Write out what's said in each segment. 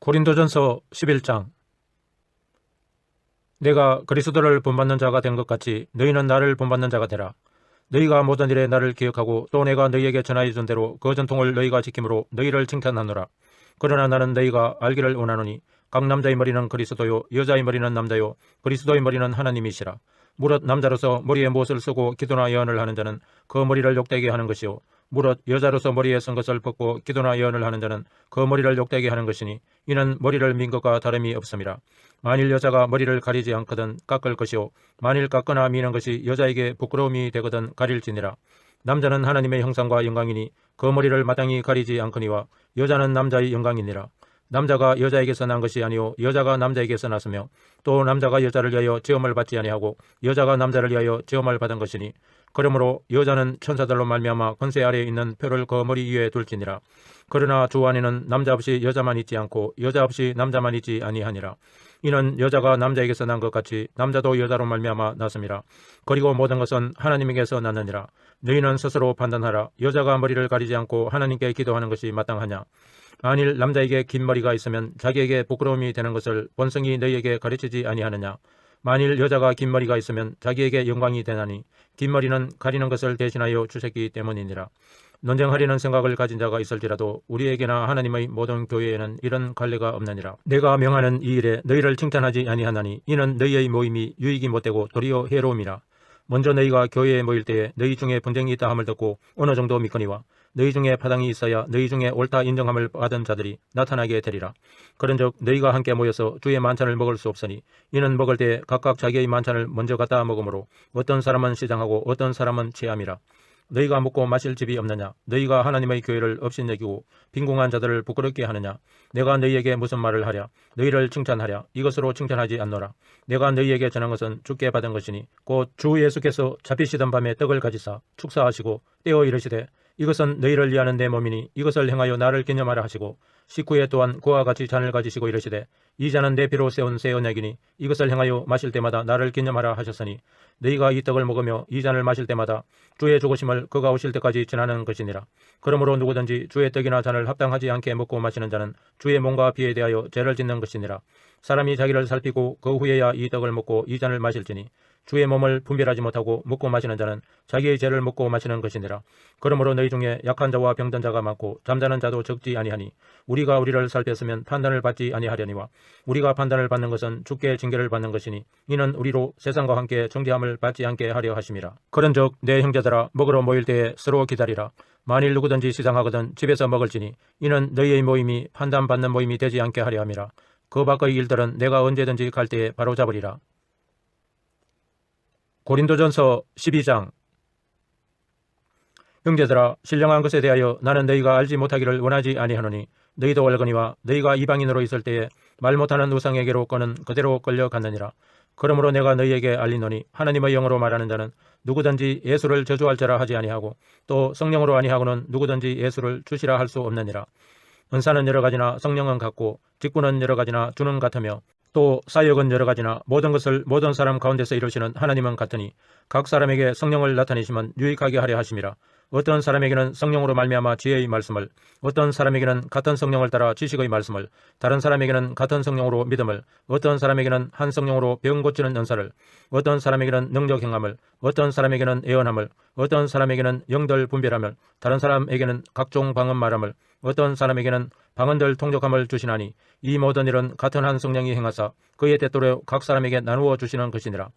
고린도전서 11장. 내가 그리스도를 본받는 자가 된 것 같이 너희는 나를 본받는 자가 되라. 너희가 모든 일에 나를 기억하고 또 내가 너희에게 전하여 준 대로 그 전통을 너희가 지킴으로 너희를 칭찬하노라. 그러나 나는 너희가 알기를 원하노니 각 남자의 머리는 그리스도요 여자의 머리는 남자요 그리스도의 머리는 하나님이시라. 무릇 남자로서 머리에 못을 쓰고 기도나 예언을 하는 자는 그 머리를 욕되게 하는 것이요 무릇 여자로서 머리에 쓴 것을 벗고 기도나 예언을 하는 자는 그 머리를 욕되게 하는 것이니 이는 머리를 민 것과 다름이 없음이라. 만일 여자가 머리를 가리지 않거든 깎을 것이요 만일 깎거나 미는 것이 여자에게 부끄러움이 되거든 가릴지니라. 남자는 하나님의 형상과 영광이니 그 머리를 마땅히 가리지 않거니와 여자는 남자의 영광이니라. 남자가 여자에게서 난 것이 아니요 여자가 남자에게서 났으며 또 남자가 여자를 위하여 지음을 받지 아니하고 여자가 남자를 위하여 지음을 받은 것이니 그러므로 여자는 천사들로 말미암아 권세 아래에 있는 표를 그 머리 위에 둘지니라. 그러나 주 안에는 남자 없이 여자만 있지 않고 여자 없이 남자만 있지 아니하니라. 이는 여자가 남자에게서 난 것 같이 남자도 여자로 말미암아 났음이라. 그리고 모든 것은 하나님에게서 났느니라. 너희는 스스로 판단하라. 여자가 머리를 가리지 않고 하나님께 기도하는 것이 마땅하냐? 만일 남자에게 긴 머리가 있으면 자기에게 부끄러움이 되는 것을 본성이 너희에게 가르치지 아니하느냐? 만일 여자가 긴 머리가 있으면 자기에게 영광이 되나니 긴 머리는 가리는 것을 대신하여 주셨기 때문이니라. 논쟁하려는 생각을 가진 자가 있을지라도 우리에게나 하나님의 모든 교회에는 이런 관례가 없느니라. 내가 명하는 이 일에 너희를 칭찬하지 아니하나니 이는 너희의 모임이 유익이 못되고 도리어 해로움이라. 먼저 너희가 교회에 모일 때에 너희 중에 분쟁이 있다 함을 듣고 어느 정도 믿거니와 너희 중에 파당이 있어야 너희 중에 옳다 인정함을 받은 자들이 나타나게 되리라. 그런즉 너희가 함께 모여서 주의 만찬을 먹을 수 없으니 이는 먹을 때 각각 자기의 만찬을 먼저 갖다 먹으므로 어떤 사람은 시장하고 어떤 사람은 취함이라. 너희가 먹고 마실 집이 없느냐? 너희가 하나님의 교회를 업신여기고 빈궁한 자들을 부끄럽게 하느냐? 내가 너희에게 무슨 말을 하랴? 너희를 칭찬하랴? 이것으로 칭찬하지 않노라. 내가 너희에게 전한 것은 주께 받은 것이니 곧 주 예수께서 잡히시던 밤에 떡을 가지사 축사하시고 떼어 이르시되 이것은 너희를 위하는 내 몸이니 이것을 행하여 나를 기념하라 하시고 식후에 또한 그와 같이 잔을 가지시고 이르시되 이 잔은 내 피로 세운 새 언약이니 이것을 행하여 마실 때마다 나를 기념하라 하셨으니 너희가 이 떡을 먹으며 이 잔을 마실 때마다 주의 죽으심을 그가 오실 때까지 전하는 것이니라. 그러므로 누구든지 주의 떡이나 잔을 합당하지 않게 먹고 마시는 자는 주의 몸과 피에 대하여 죄를 짓는 것이니라. 사람이 자기를 살피고 그 후에야 이 떡을 먹고 이 잔을 마실지니 주의 몸을 분별하지 못하고 먹고 마시는 자는 자기의 죄를 먹고 마시는 것이니라. 그러므로 너희 중에 약한 자와 병든 자가 많고 잠자는 자도 적지 아니하니 우리가 우리를 살폈으면 판단을 받지 아니하려니와 우리가 판단을 받는 것은 주께 징계를 받는 것이니 이는 우리로 세상과 함께 정죄함을 받지 않게 하려 하심이라. 그런즉 내 형제들아 먹으러 모일 때에 서로 기다리라. 만일 누구든지 시장하거든 집에서 먹을지니 이는 너희의 모임이 판단받는 모임이 되지 않게 하려 함이라. 그 밖의 일들은 내가 언제든지 갈 때에 바로잡으리라. 고린도전서 12장. 형제들아 신령한 것에 대하여 나는 너희가 알지 못하기를 원하지 아니하노니 너희도 알거니와 너희가 이방인으로 있을 때에 말 못하는 우상에게로 끄는 그대로 끌려갔느니라. 그러므로 내가 너희에게 알리노니 하나님의 영으로 말하는 자는 누구든지 예수를 저주할자라 하지 아니하고 또 성령으로 아니하고는 누구든지 예수를 주시라 할 수 없느니라. 은사는 여러 가지나 성령은 같고 직분은 여러 가지나 주는 같으며 또 사역은 여러 가지나 모든 것을 모든 사람 가운데서 이루시는 하나님은 같으니 각 사람에게 성령을 나타내시면 유익하게 하려 하심이라. 어떤 사람에게는 성령으로 말미암아 지혜의 말씀을, 어떤 사람에게는 같은 성령을 따라 지식의 말씀을, 다른 사람에게는 같은 성령으로 믿음을, 어떤 사람에게는 한 성령으로 병 고치는 은사를, 어떤 사람에게는 능력 행함을, 어떤 사람에게는 예언함을, 어떤 사람에게는 영들 분별함을, 다른 사람에게는 각종 방언 말함을, 어떤 사람에게는 방언들 통역함을 주시나니 이 모든 일은 같은 한 성령이 행하사 그의 때때로 각 사람에게 나누어 주시는 것이니라.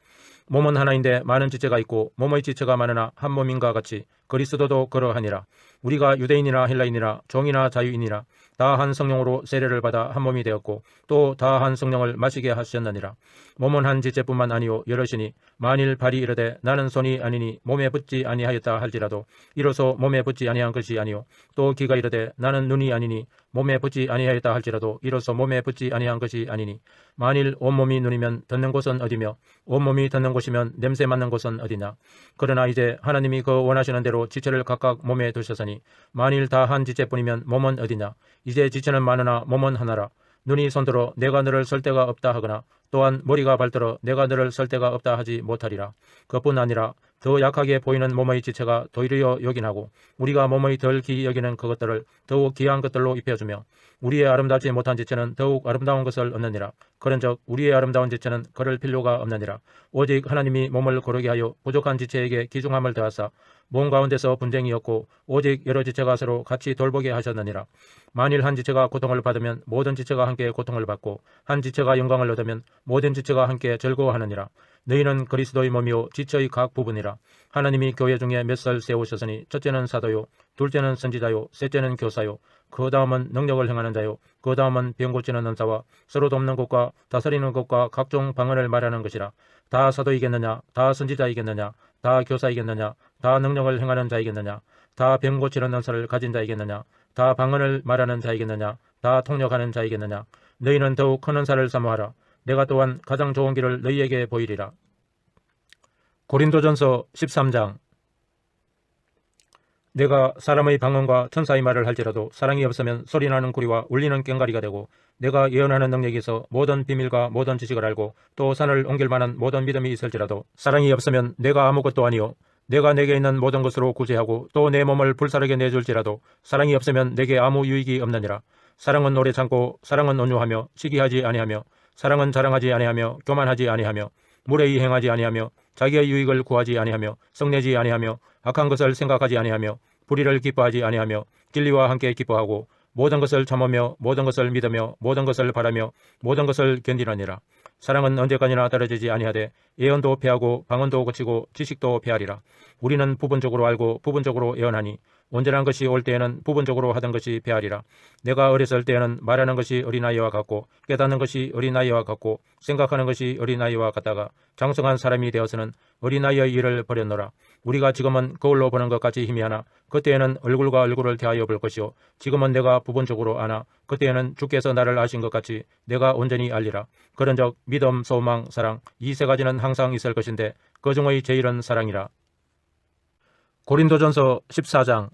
몸은 하나인데 많은 지체가 있고 몸의 지체가 많으나 한 몸인가 같이 그리스도도 그러하니라. 우리가 유대인이나 헬라인이나 종이나 자유인이나 다 한 성령으로 세례를 받아 한 몸이 되었고 또 다 한 성령을 마시게 하셨느니라. 몸은 한 지체뿐만 아니요 여럿이니 만일 발이 이르되 나는 손이 아니니 몸에 붙지 아니하였다 할지라도 이로써 몸에 붙지 아니한 것이 아니요 또 귀가 이르되 나는 눈이 아니니 몸에 붙지 아니하였다 할지라도 이로써 몸에 붙지 아니한 것이 아니니 만일 온몸이 눈이면 듣는 곳은 어디며 온몸이 듣는 곳이면 냄새 맡는 곳은 어디냐. 그러나 이제 하나님이 그 원하시는 대로 지체를 각각 몸에 두셨으니 만일 다 한 지체뿐이면 몸은 어디냐. 이제 지체는 많으나 몸은 하나라. 눈이 손들어 내가 너를 설 데가 없다 하거나 또한 머리가 발들어 내가 너를 설 데가 없다 하지 못하리라. 그뿐 아니라 더 약하게 보이는 몸의 지체가 도리어 요긴하고 우리가 몸의 덜 귀히 여기는 그것들을 더욱 귀한 것들로 입혀주며 우리의 아름답지 못한 지체는 더욱 아름다운 것을 얻느니라. 그런즉 우리의 아름다운 지체는 그럴 필요가 없느니라. 오직 하나님이 몸을 고르게 하여 부족한 지체에게 귀중함을 더하사 몸 가운데서 분쟁이 없고 오직 여러 지체가 서로 같이 돌보게 하셨느니라. 만일 한 지체가 고통을 받으면 모든 지체가 함께 고통을 받고 한 지체가 영광을 얻으면 모든 지체가 함께 즐거워하느니라. 너희는 그리스도의 몸이요 지체의 각 부분이라. 하나님이 교회 중에 몇 설 세우셨으니 첫째는 사도요, 둘째는 선지자요, 셋째는 교사요, 그 다음은 능력을 행하는 자요, 그 다음은 병 고치는 은사와 서로 돕는 것과 다스리는 것과 각종 방언을 말하는 것이라. 다 사도이겠느냐, 다 선지자이겠느냐, 다 교사이겠느냐, 다 능력을 행하는 자이겠느냐, 다 병 고치는 은사를 가진 자이겠느냐, 다 방언을 말하는 자이겠느냐, 다 통역하는 자이겠느냐. 너희는 더욱 큰 은사를 사모하라. 내가 또한 가장 좋은 길을 너희에게 보이리라. 고린도전서 13장. 내가 사람의 방언과 천사의 말을 할지라도 사랑이 없으면 소리나는 구리와 울리는 꽹과리가 되고 내가 예언하는 능력이 있어 모든 비밀과 모든 지식을 알고 또 산을 옮길 만한 모든 믿음이 있을지라도 사랑이 없으면 내가 아무것도 아니요 내가 내게 있는 모든 것으로 구제하고 또 내 몸을 불사르게 내줄지라도 사랑이 없으면 내게 아무 유익이 없느니라. 사랑은 오래 참고 사랑은 온유하며 시기하지 아니하며 사랑은 자랑하지 아니하며 교만하지 아니하며 무례히 행하지 아니하며 자기의 유익을 구하지 아니하며 성내지 아니하며 악한 것을 생각하지 아니하며 불의를 기뻐하지 아니하며 진리와 함께 기뻐하고 모든 것을 참으며 모든 것을 믿으며 모든 것을 바라며 모든 것을 견디느니라. 사랑은 언제까지나 떨어지지 아니하되 예언도 패하고 방언도 고치고 지식도 패하리라. 우리는 부분적으로 알고 부분적으로 예언하니 온전한 것이 올 때에는 부분적으로 하던 것이 패하리라. 내가 어렸을 때에는 말하는 것이 어린아이와 같고 깨닫는 것이 어린아이와 같고 생각하는 것이 어린아이와 같다가 장성한 사람이 되어서는 어린아이의 일을 버렸노라. 우리가 지금은 거울로 보는 것 같이 희미하나 그때에는 얼굴과 얼굴을 대하여 볼 것이요 지금은 내가 부분적으로 아나 그때에는 주께서 나를 아신 것 같이 내가 온전히 알리라. 그런즉 믿음, 소망, 사랑 이 세 가지는 항상 있을 것인데 그 중의 제일은 사랑이라. 고린도전서 14장.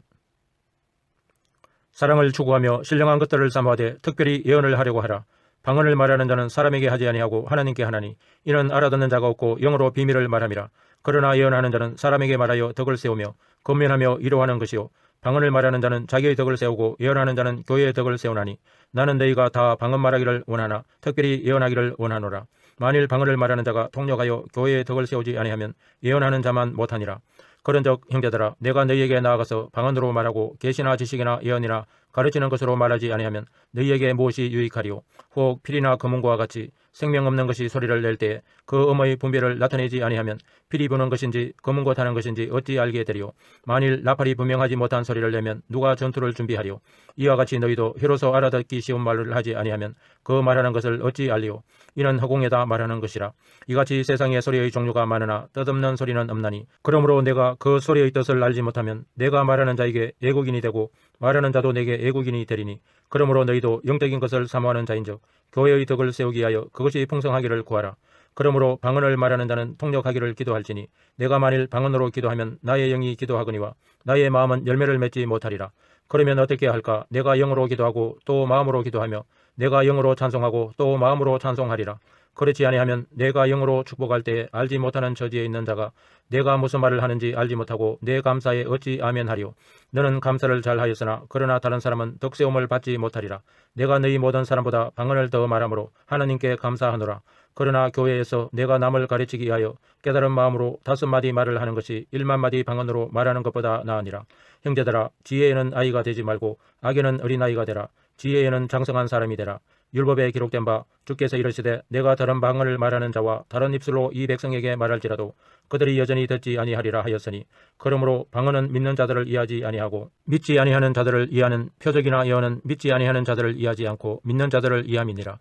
사랑을 추구하며 신령한 것들을 사모하되 특별히 예언을 하려고 하라. 방언을 말하는 자는 사람에게 하지 아니하고 하나님께 하나니 이는 알아듣는 자가 없고 영으로 비밀을 말함이라. 그러나 예언하는 자는 사람에게 말하여 덕을 세우며 건면하며 위로하는 것이요 방언을 말하는 자는 자기의 덕을 세우고 예언하는 자는 교회의 덕을 세우나니 나는 너희가 다 방언 말하기를 원하나 특별히 예언하기를 원하노라. 만일 방언을 말하는 자가 통역하여 교회의 덕을 세우지 아니하면 예언하는 자만 못하니라. 그런즉 형제들아 내가 너희에게 나아가서 방언으로 말하고 계시나 지식이나 예언이나 가르치는 것으로 말하지 아니하면 너희에게 무엇이 유익하리요. 혹 필이나 검은고와 같이 생명 없는 것이 소리를 낼 때에 그 음의 분별을 나타내지 아니하면 필이 부는 것인지 검은고 타는 것인지 어찌 알게 되리요. 만일 나팔이 분명하지 못한 소리를 내면 누가 전투를 준비하리요. 이와 같이 너희도 혀로서 알아듣기 쉬운 말을 하지 아니하면 그 말하는 것을 어찌 알리요. 이는 허공에다 말하는 것이라. 이같이 세상에 소리의 종류가 많으나 뜻없는 소리는 없나니 그러므로 내가 그 소리의 뜻을 알지 못하면 내가 말하는 자에게 애국인이 되고 말하는 자도 내게 애국인이 되리니 그러므로 너희도 영적인 것을 사모하는 자인즉 교회의 덕을 세우기 위하여 그것이 풍성하기를 구하라. 그러므로 방언을 말하는 자는 통역하기를 기도할지니 내가 만일 방언으로 기도하면 나의 영이 기도하거니와 나의 마음은 열매를 맺지 못하리라. 그러면 어떻게 할까? 내가 영으로 기도하고 또 마음으로 기도하며 내가 영으로 찬송하고 또 마음으로 찬송하리라. 그렇지 아니하면 내가 영으로 축복할 때에 알지 못하는 처지에 있는 자가 내가 무슨 말을 하는지 알지 못하고 내 감사에 어찌 아멘하리요. 너는 감사를 잘하였으나 그러나 다른 사람은 덕세움을 받지 못하리라. 내가 너희 모든 사람보다 방언을 더 말함으로 하나님께 감사하노라. 그러나 교회에서 내가 남을 가르치기 위하여 깨달은 마음으로 5마디 말을 하는 것이 1만마디 방언으로 말하는 것보다 나으니라. 형제들아 지혜에는 아이가 되지 말고 악에는 어린아이가 되라. 지혜에는 장성한 사람이 되라. 율법에 기록된 바 주께서 이르시되 내가 다른 방언을 말하는 자와 다른 입술로 이 백성에게 말할지라도 그들이 여전히 듣지 아니하리라 하였으니 그러므로 방언은 믿는 자들을 이해하지 아니하고 믿지 아니하는 자들을 이해하는 표적이나 예언은 믿지 아니하는 자들을 이해하지 않고 믿는 자들을 이해함이니라.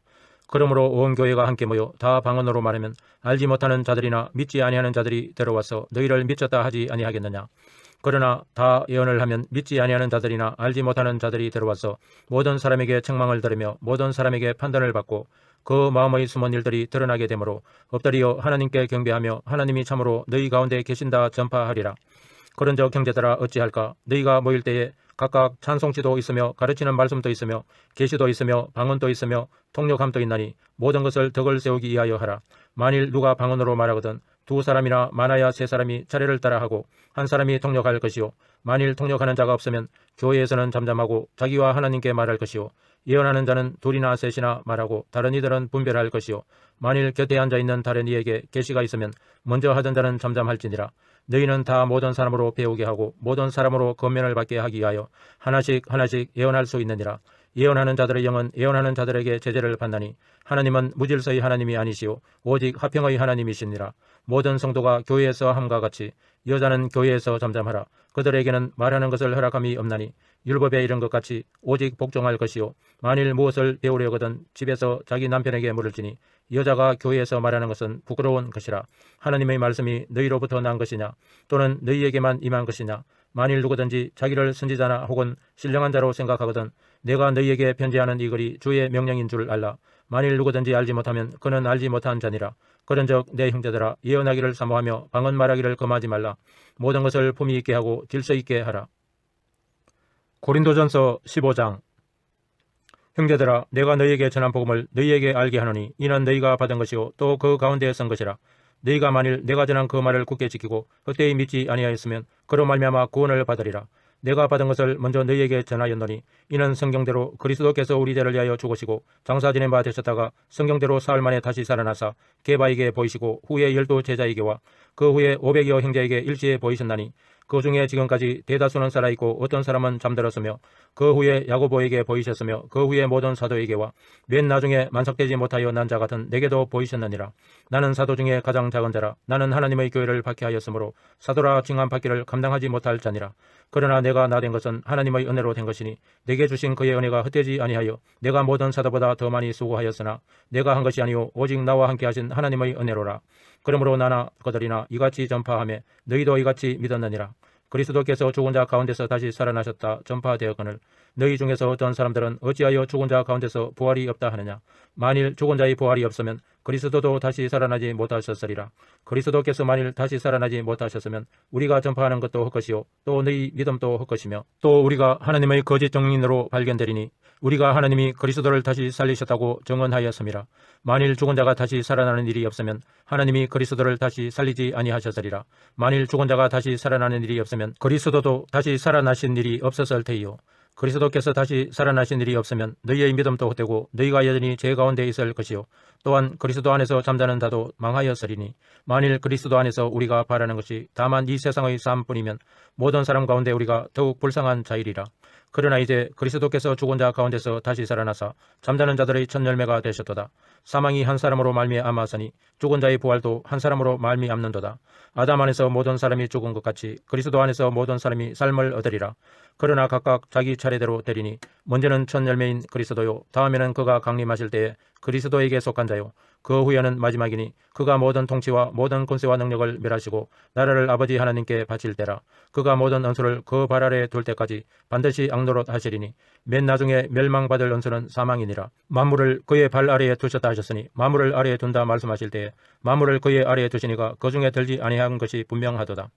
그러므로 온 교회가 함께 모여 다 방언으로 말하면 알지 못하는 자들이나 믿지 아니하는 자들이 들어와서 너희를 미쳤다 하지 아니하겠느냐. 그러나 다 예언을 하면 믿지 아니하는 자들이나 알지 못하는 자들이 들어와서 모든 사람에게 책망을 들으며 모든 사람에게 판단을 받고 그 마음의 숨은 일들이 드러나게 되므로 엎드려 하나님께 경배하며 하나님이 참으로 너희 가운데 계신다 전파하리라. 그런즉 형제들아 어찌할까? 너희가 모일 때에 각각 찬송치도 있으며 가르치는 말씀도 있으며 계시도 있으며 방언도 있으며 통역함도 있나니 모든 것을 덕을 세우기 위하여 하라. 만일 누가 방언으로 말하거든 두 사람이나 많아야 세 사람이 차례를 따라 하고 한 사람이 통역할 것이요 만일 통역하는 자가 없으면 교회에서는 잠잠하고 자기와 하나님께 말할 것이요 예언하는 자는 둘이나 셋이나 말하고 다른 이들은 분별할 것이요 만일 곁에 앉아있는 다른 이에게 계시가 있으면 먼저 하던 자는 잠잠할지니라. 너희는 다 모든 사람으로 배우게 하고 모든 사람으로 권면을 받게 하기 위하여 하나씩 하나씩 예언할 수 있느니라. 예언하는 자들의 영은 예언하는 자들에게 제재를 받나니 하나님은 무질서의 하나님이 아니시오 오직 화평의 하나님이시니라. 모든 성도가 교회에서 함과 같이 여자는 교회에서 잠잠하라. 그들에게는 말하는 것을 허락함이 없나니 율법에 이른 것 같이 오직 복종할 것이요 만일 무엇을 배우려거든 집에서 자기 남편에게 물을지니 여자가 교회에서 말하는 것은 부끄러운 것이라. 하나님의 말씀이 너희로부터 난 것이냐 또는 너희에게만 임한 것이냐. 만일 누구든지 자기를 선지자나 혹은 신령한 자로 생각하거든 내가 너희에게 편지하는 이 글이 주의 명령인 줄 알라. 만일 누구든지 알지 못하면 그는 알지 못한 자니라. 그런즉 내 형제들아 예언하기를 사모하며 방언 말하기를 금하지 말라. 모든 것을 품위 있게 하고 질서 있게 하라. 고린도전서 15장. 형제들아 내가 너희에게 전한 복음을 너희에게 알게 하노니 이는 너희가 받은 것이요 또 그 가운데에 선 것이라. 너희가 만일 내가 전한 그 말을 굳게 지키고 헛되이 믿지 아니하였으면 그로 말미암아 구원을 받으리라. 내가 받은 것을 먼저 너희에게 전하였노니 이는 성경대로 그리스도께서 우리 죄를 위하여 죽으시고 장사 지낸 바 되셨다가 성경대로 사흘 만에 다시 살아나사 게바에게 보이시고 후에 12 제자에게와 그 후에 500여 형제에게 일시에 보이셨나니 그 중에 지금까지 대다수는 살아있고 어떤 사람은 잠들었으며 그 후에 야고보에게 보이셨으며 그 후에 모든 사도에게와 맨 나중에 만삭되지 못하여 난 자 같은 내게도 보이셨느니라. 나는 사도 중에 가장 작은 자라. 나는 하나님의 교회를 박해하였으므로 사도라 징함받기를 감당하지 못할 자니라. 그러나 내가 나 된 것은 하나님의 은혜로 된 것이니 내게 주신 그의 은혜가 헛되지 아니하여 내가 모든 사도보다 더 많이 수고하였으나 내가 한 것이 아니오 오직 나와 함께 하신 하나님의 은혜로라. 그러므로 나나 그들이나 이같이 전파하며 너희도 이같이 믿었느니라. 그리스도께서 죽은 자 가운데서 다시 살아나셨다 전파되었거늘 너희 중에서 어떤 사람들은 어찌하여 죽은 자 가운데서 부활이 없다 하느냐. 만일 죽은 자의 부활이 없으면 그리스도도 다시 살아나지 못하셨으리라. 그리스도께서 만일 다시 살아나지 못하셨으면 우리가 전파하는 것도 헛것이요 또 너희 믿음도 헛것이며 또 우리가 하나님의 거짓 증인으로 발견되리니 우리가 하나님이 그리스도를 다시 살리셨다고 증언하였음이라. 만일 죽은 자가 다시 살아나는 일이 없으면 하나님이 그리스도를 다시 살리지 아니하셨으리라. 만일 죽은 자가 다시 살아나는 일이 없으면 그리스도도 다시 살아나신 일이 없었을 테이요. 그리스도께서 다시 살아나신 일이 없으면 너희의 믿음도 헛되고 너희가 여전히 죄 가운데 있을 것이요 또한 그리스도 안에서 잠자는 자도 망하였으리니 만일 그리스도 안에서 우리가 바라는 것이 다만 이 세상의 삶뿐이면 모든 사람 가운데 우리가 더욱 불쌍한 자이리라. 그러나 이제 그리스도께서 죽은 자 가운데서 다시 살아나사 잠자는 자들의 첫 열매가 되셨도다. 사망이 한 사람으로 말미암았으니 죽은 자의 부활도 한 사람으로 말미암는도다. 아담 안에서 모든 사람이 죽은 것 같이 그리스도 안에서 모든 사람이 삶을 얻으리라. 그러나 각각 자기 차례대로 되리니 먼저는 첫 열매인 그리스도요 다음에는 그가 강림하실 때에 그리스도에게 속한 자요 그 후에는 마지막이니 그가 모든 통치와 모든 권세와 능력을 멸하시고 나라를 아버지 하나님께 바칠 때라. 그가 모든 은수를 그 발 아래 둘 때까지 반드시 악노릇 하시리니 맨 나중에 멸망받을 은수는 사망이니라. 만물을 그의 발 아래에 두셨다 하셨으니 만물을 아래에 둔다 말씀하실 때에 만물을 그의 아래에 두시니가 그 중에 들지 아니한 것이 분명하도다.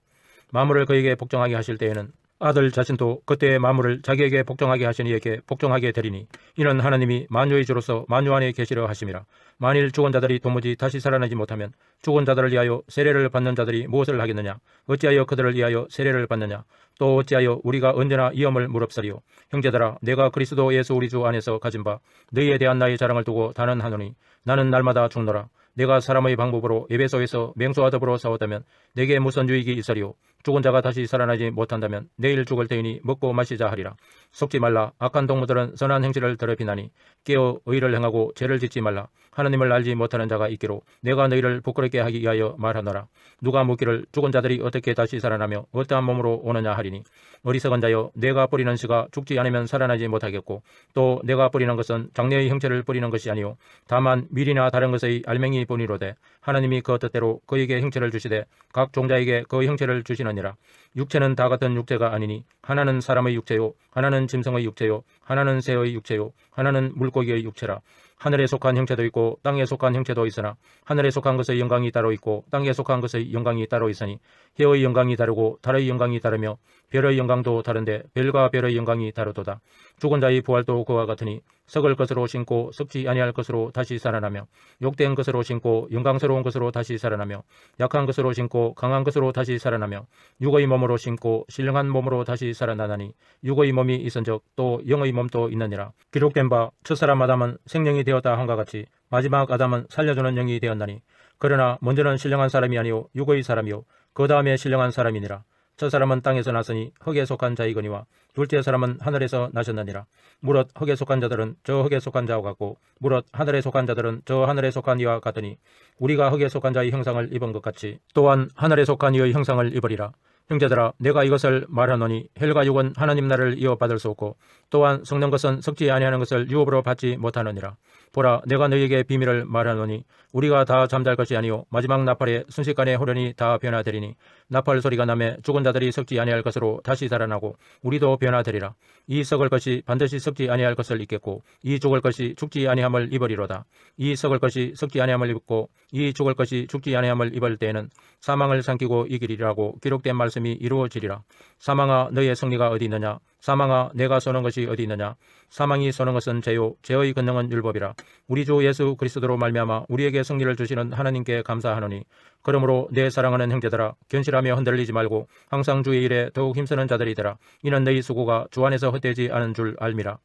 만물을 그에게 복종하게 하실 때에는 아들 자신도 그때의 만물을 자기에게 복종하게 하신 이에게 복종하게 되리니 이는 하나님이 만유의 주로서 만유 안에 계시려 하심이라. 만일 죽은 자들이 도무지 다시 살아나지 못하면 죽은 자들을 위하여 세례를 받는 자들이 무엇을 하겠느냐. 어찌하여 그들을 위하여 세례를 받느냐. 또 어찌하여 우리가 언제나 이엄을 무릅쓰리요. 형제들아 내가 그리스도 예수 우리 주 안에서 가진 바 너희에 대한 나의 자랑을 두고 단언하노니 나는 날마다 죽노라. 내가 사람의 방법으로 에베소에서 맹수와 더불어 싸웠다면 내게 무슨 유익이 있으리요. 죽은 자가 다시 살아나지 못한다면 내일 죽을 테이니 먹고 마시자 하리라. 속지 말라. 악한 동무들은 선한 행실을 더럽히나니 깨어 의를 행하고 죄를 짓지 말라. 하나님을 알지 못하는 자가 있기로 내가 너희를 부끄럽게 하기 위하여 말하노라. 누가 묻기를 죽은 자들이 어떻게 다시 살아나며 어떠한 몸으로 오느냐 하리니 어리석은 자여 내가 뿌리는 씨가 죽지 않으면 살아나지 못하겠고 또 내가 뿌리는 것은 장래의 형체를 뿌리는 것이 아니요 다만 밀이나 다른 것의 알맹이 뿐이로되 하나님이 그 뜻대로 그에게 형체를 주시되 각 종자에게 그 형체를 주시느니라. 육체는 다 같은 육체가 아니니 하나는 사람의 육체요 하나는 짐승의 육체요 하나는 새의 육체요 하나는 물고기의 육체라. 하늘에 속한 형체도 있고 땅에 속한 형체도 있으나 하늘에 속한 것의 영광이 따로 있고 땅에 속한 것의 영광이 따로 있으니 해의 영광이 다르고 달의 영광이 다르며 별의 영광도 다른데 별과 별의 영광이 다르도다. 죽은 자의 부활도 그와 같으니 썩을 것으로 신고 썩지 아니할 것으로 다시 살아나며 욕된 것으로 신고 영광스러운 것으로 다시 살아나며 약한 것으로 신고 강한 것으로 다시 살아나며 육의 몸으로 신고 신령한 몸으로 다시 살아나나니 육의 몸이 있은즉 또 영의 몸도 있느니라. 기록된 바 첫사람 아담은 생명이 되었다 한과 같이 마지막 아담은 살려주는 영이 되었나니 그러나 먼저는 신령한 사람이 아니요 육의 사람이요 그 다음에 신령한 사람이니라. 첫사람은 땅에서 났으니 흙에 속한 자이거니와 둘째 사람은 하늘에서 나셨느니라. 무릇 흙에 속한 자들은 저 흙에 속한 자와 같고 무릇 하늘에 속한 자들은 저 하늘에 속한 이와 같으니 우리가 흙에 속한 자의 형상을 입은 것 같이 또한 하늘에 속한 이의 형상을 입으리라. 형제들아 내가 이것을 말하노니 혈과 육은 하나님 나라를 이어받을 수 없고 또한 썩는 것은 썩지 아니하는 것을 유업으로 받지 못하느니라. 보라 내가 너희에게 비밀을 말하노니 우리가 다 잠잘 것이 아니요 마지막 나팔에 순식간에 호련히 다 변화되리니 나팔 소리가 나매 죽은 자들이 썩지 아니할 것으로 다시 살아나고 우리도 변화되리라. 이 썩을 것이 반드시 썩지 아니할 것을 입겠고 이 죽을 것이 죽지 아니함을 입으리로다. 이 썩을 것이 썩지 아니함을 입고 이 죽을 것이 죽지 아니함을 입을 때에는 사망을 삼키고 이기리라고 기록된 말씀이 이루어지리라. 사망아 너의 승리가 어디 있느냐? 사망아 내가 쏘는 것이 어디 있느냐? 사망이 쏘는 것은 죄요 죄의 권능은 율법이라. 우리 주 예수 그리스도로 말미암아 우리에게 승리를 주시는 하나님께 감사하노니 그러므로 내 사랑하는 형제들아 견실하며 흔들리지 말고 항상 주의 일에 더욱 힘쓰는 자들이 되라. 이는 너희 수고가 주 안에서 헛되지 않은 줄 알미라.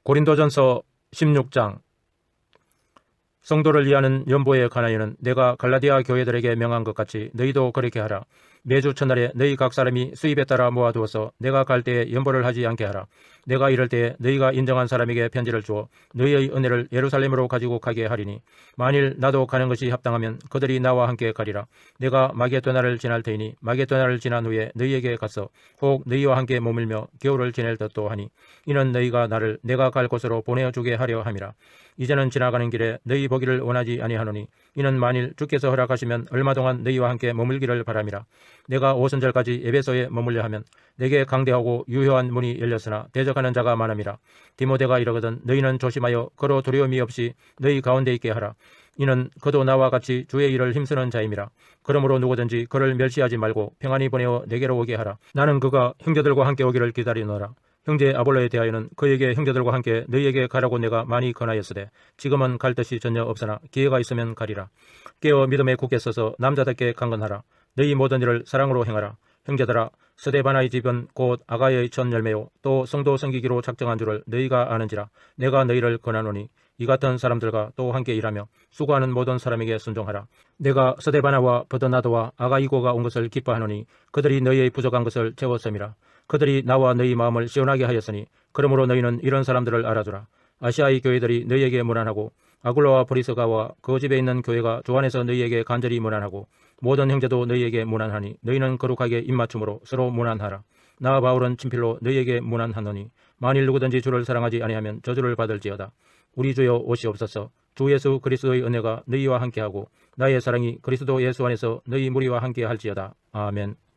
고린도전서 16장. 성도를 위하는 연보에 관하여는 내가 갈라디아 교회들에게 명한 것 같이 너희도 그렇게 하라. 매주 첫날에 너희 각 사람이 수입에 따라 모아두어서 내가 갈 때에 연보를 하지 않게 하라. 내가 이럴 때에 너희가 인정한 사람에게 편지를 주어 너희의 은혜를 예루살렘으로 가지고 가게 하리니 만일 나도 가는 것이 합당하면 그들이 나와 함께 가리라. 내가 마게도나를 지날 터이니 마게도나를 지난 후에 너희에게 가서 혹 너희와 함께 머물며 겨울을 지낼 듯도 하니 이는 너희가 나를 내가 갈 곳으로 보내어주게 하려 함이라. 이제는 지나가는 길에 너희 보기를 원하지 아니하노니 이는 만일 주께서 허락하시면 얼마 동안 너희와 함께 머물기를 바람이라. 내가 오순절까지 에베소에 머물려 하면 내게 강대하고 유효한 문이 열렸으나 대적하는 자가 많음이라. 디모데가 이러거든 너희는 조심하여 거로 두려움이 없이 너희 가운데 있게 하라. 이는 그도 나와 같이 주의 일을 힘쓰는 자임이라. 그러므로 누구든지 그를 멸시하지 말고 평안히 보내어 내게로 오게 하라. 나는 그가 형제들과 함께 오기를 기다리노라. 형제 아볼로에 대하여는 그에게 형제들과 함께 너희에게 가라고 내가 많이 권하였으되 지금은 갈 뜻이 전혀 없으나 기회가 있으면 가리라. 깨어 믿음에 굳게 서서 남자답게 강건하라. 너희 모든 일을 사랑으로 행하라. 형제들아 스데바나의 집은 곧 아가야의 첫 열매요 또 성도 섬기기로 작정한 줄을 너희가 아는지라. 내가 너희를 권하노니 이 같은 사람들과 또 함께 일하며 수고하는 모든 사람에게 순종하라. 내가 스데바나와 버드나도와 아가이고가 온 것을 기뻐하노니 그들이 너희의 부족한 것을 채웠음이라. 그들이 나와 너희 마음을 시원하게 하였으니 그러므로 너희는 이런 사람들을 알아주라. 아시아의 교회들이 너희에게 문안하고 아굴로와 브리스가와 그 집에 있는 교회가 주 안에서 너희에게 간절히 문안하고 모든 형제도 너희에게 문안하니 너희는 거룩하게 입맞춤으로 서로 문안하라. 나 바울은 친필로 너희에게 문안하노니 만일 누구든지 주를 사랑하지 아니하면 저주를 받을지어다. 우리 주여 오시옵소서. 주 예수 그리스도의 은혜가 너희와 함께하고 나의 사랑이 그리스도 예수 안에서 너희 무리와 함께 할지어다. 아멘.